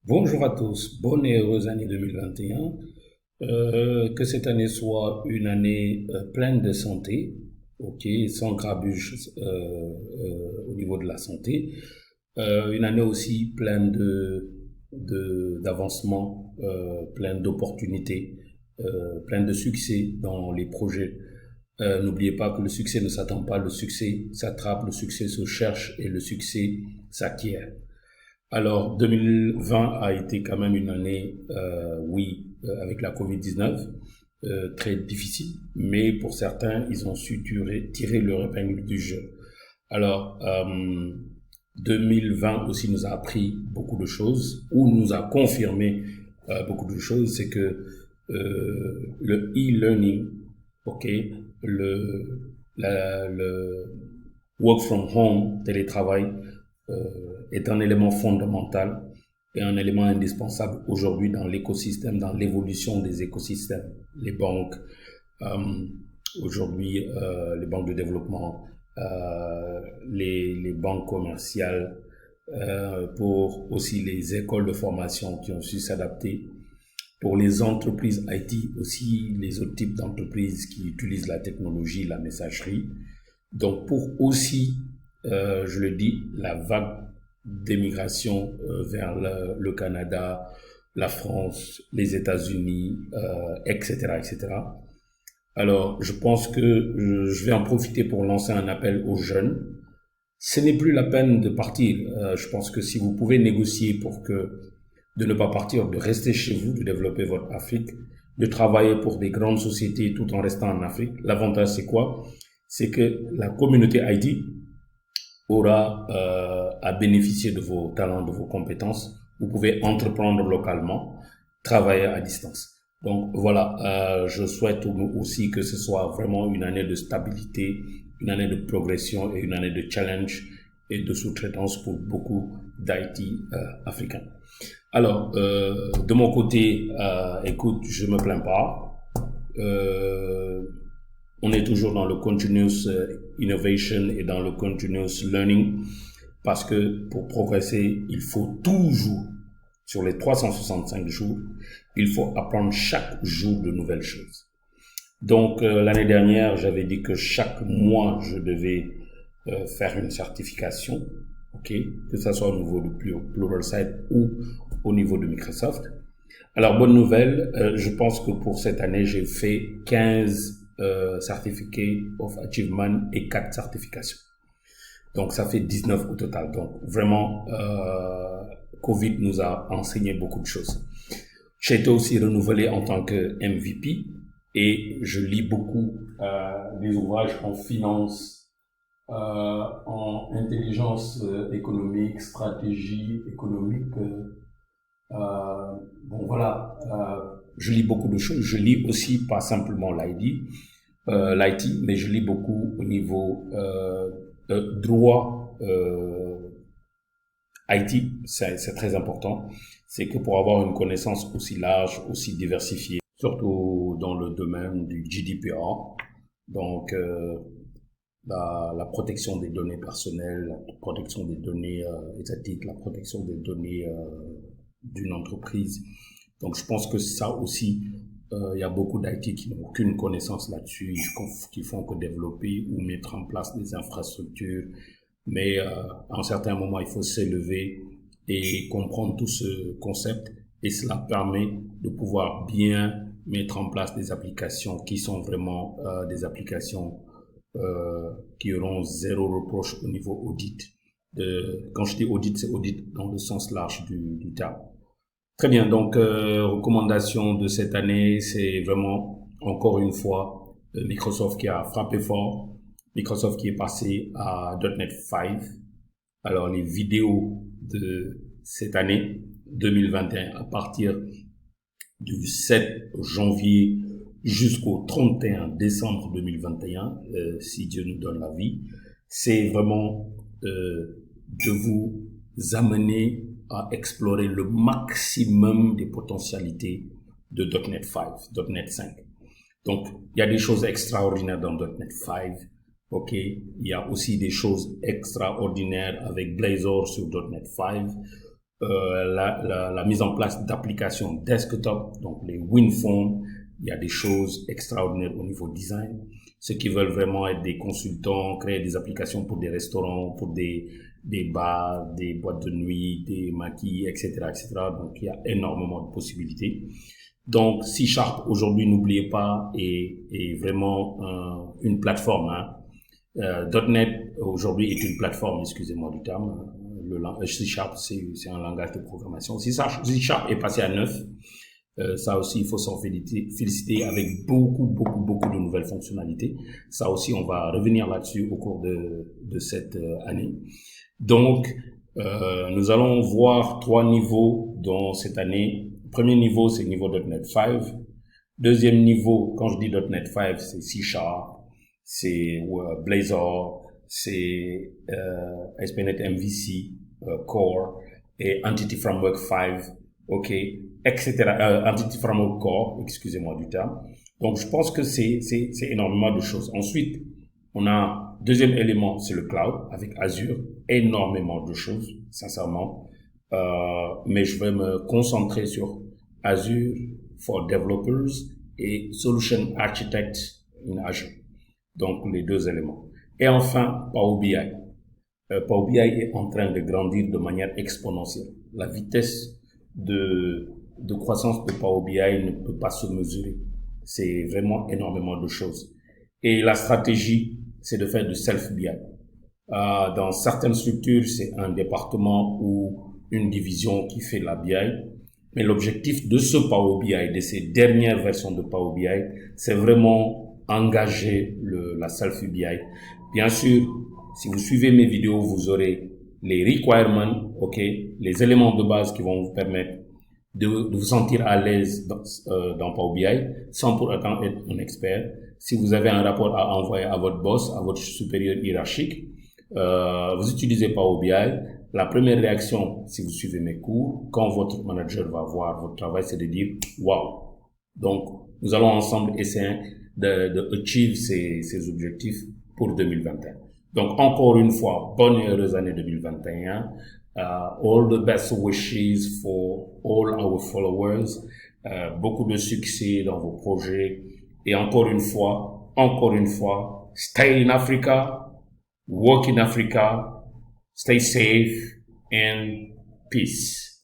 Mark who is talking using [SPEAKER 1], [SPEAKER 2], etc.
[SPEAKER 1] Bonjour à tous, bonne et heureuse année 2021. Que cette année soit une année pleine de santé, ok, sans grabuge au niveau de la santé. Une année aussi pleine d'avancement, pleine d'opportunités, pleine de succès dans les projets. N'oubliez pas que le succès ne s'attend pas, le succès s'attrape, le succès se cherche et le succès s'acquiert. Alors, 2020 a été quand même une année, oui, avec la Covid-19, très difficile, mais pour certains, ils ont su tirer leur épingle du jeu. Alors, 2020 aussi nous a appris beaucoup de choses, ou nous a confirmé beaucoup de choses, c'est que le e-learning, ok, le work from home, télétravail, est un élément fondamental et un élément indispensable aujourd'hui dans l'écosystème, dans l'évolution des écosystèmes. Les banques, euh, aujourd'hui, les banques de développement, les banques commerciales, pour aussi les écoles de formation qui ont su s'adapter, pour les entreprises IT aussi, les autres types d'entreprises qui utilisent la technologie, la messagerie. Donc pour aussi, je le dis, la vague d'émigration vers le Canada, la France, les États-Unis, etc., etc. Alors, je pense que je vais en profiter pour lancer un appel aux jeunes. Ce n'est plus la peine de partir. Je pense que si vous pouvez négocier pour que de ne pas partir, de rester chez vous, de développer votre Afrique, de travailler pour des grandes sociétés tout en restant en Afrique, l'avantage c'est quoi? C'est que la communauté IT aura à bénéficier de vos talents, de vos compétences. Vous pouvez entreprendre localement, travailler à distance. Donc voilà, je souhaite aussi que ce soit vraiment une année de stabilité, une année de progression et une année de challenge et de sous-traitance pour beaucoup d'IT africains. Alors, de mon côté, écoute, je me plains pas. Euh, on est toujours dans le continuous innovation et dans le continuous learning parce que pour progresser, il faut toujours, sur les 365 jours, il faut apprendre chaque jour de nouvelles choses. Donc, l'année dernière, j'avais dit que chaque mois, je devais faire une certification, ok, que ce soit au niveau de Pluralsight ou au niveau de Microsoft. Alors, bonne nouvelle, je pense que pour cette année, j'ai fait 15 Certificate of Achievement et 4 certifications. Donc, ça fait 19 au total. Donc, vraiment, Covid nous a enseigné beaucoup de choses. J'ai été aussi renouvelé en tant que MVP et je lis beaucoup des ouvrages en finance, en intelligence économique, stratégie économique. Bon voilà, je lis beaucoup de choses. Je lis aussi pas simplement l'IT, mais je lis beaucoup au niveau droit IT. C'est très important. C'est que pour avoir une connaissance aussi large, aussi diversifiée, surtout dans le domaine du GDPR, donc la protection des données personnelles, la protection des données étatiques, la protection des données d'une entreprise. Donc je pense que ça aussi, il y a beaucoup d'IT qui n'ont aucune connaissance là-dessus, qui font que développer ou mettre en place des infrastructures. Mais à un certain moment, il faut s'élever et comprendre tout ce concept. Et cela permet de pouvoir bien mettre en place des applications qui sont vraiment des applications qui auront zéro reproche au niveau audit. Quand je dis audit, c'est audit dans le sens large du terme. Très bien, donc recommandation de cette année, c'est vraiment, encore une fois, Microsoft qui a frappé fort, Microsoft qui est passé à .NET 5. Alors les vidéos de cette année 2021 à partir du 7 janvier jusqu'au 31 décembre 2021, si Dieu nous donne la vie, c'est vraiment de vous amener à explorer le maximum des potentialités de .NET 5, .NET 5. Donc, il y a des choses extraordinaires dans .NET 5. Ok, il y a aussi des choses extraordinaires avec Blazor sur .NET 5. la mise en place d'applications desktop, donc les WinPhone. Il y a des choses extraordinaires au niveau design. Ceux qui veulent vraiment être des consultants, créer des applications pour des restaurants, pour des bars, des boîtes de nuit, des maquis, etc., etc. Donc, il y a énormément de possibilités. Donc, C# aujourd'hui, n'oubliez pas, est vraiment une plateforme. Hein. .NET aujourd'hui est une plateforme, excusez-moi du terme. C# c'est un langage de programmation. C# est passé à 9. Ça aussi, il faut s'en féliciter avec beaucoup de nouvelles fonctionnalités. Ça aussi, on va revenir là-dessus au cours de cette année. Donc, nous allons voir 3 niveaux dans cette année. Premier niveau, c'est le niveau .NET 5. Deuxième niveau, quand je dis .NET 5, c'est C#, c'est Blazor, c'est ASP.NET MVC, Core et Entity Framework 5, ok, etc. Entity Framework Core, excusez-moi du terme. Donc, je pense que c'est énormément de choses. Ensuite, on a deuxième élément, c'est le cloud avec Azure, énormément de choses, sincèrement. Mais je vais me concentrer sur Azure for Developers et Solution Architect in Azure. Donc, les deux éléments. Et enfin, Power BI. Power BI est en train de grandir de manière exponentielle. La vitesse de croissance de Power BI ne peut pas se mesurer. C'est vraiment énormément de choses. Et la stratégie, c'est de faire du self-BI. Dans certaines structures, c'est un département ou une division qui fait la BI. Mais l'objectif de ce Power BI, de ces dernières versions de Power BI, c'est vraiment engager la self-BI. Bien sûr, si vous suivez mes vidéos, vous aurez les requirements, ok, les éléments de base qui vont vous permettre de vous sentir à l'aise dans Power BI, sans pour autant être un expert. Si vous avez un rapport à envoyer à votre boss, à votre supérieur hiérarchique, vous utilisez Power BI. La première réaction, si vous suivez mes cours, quand votre manager va voir votre travail, c'est de dire « Wow ». Donc, nous allons ensemble essayer de achieve ces objectifs pour 2021. Donc, encore une fois, bonne et heureuse année 2021. All the best wishes for all our followers. Beaucoup de succès dans vos projets. Et encore une fois, stay in Africa, work in Africa, stay safe and peace.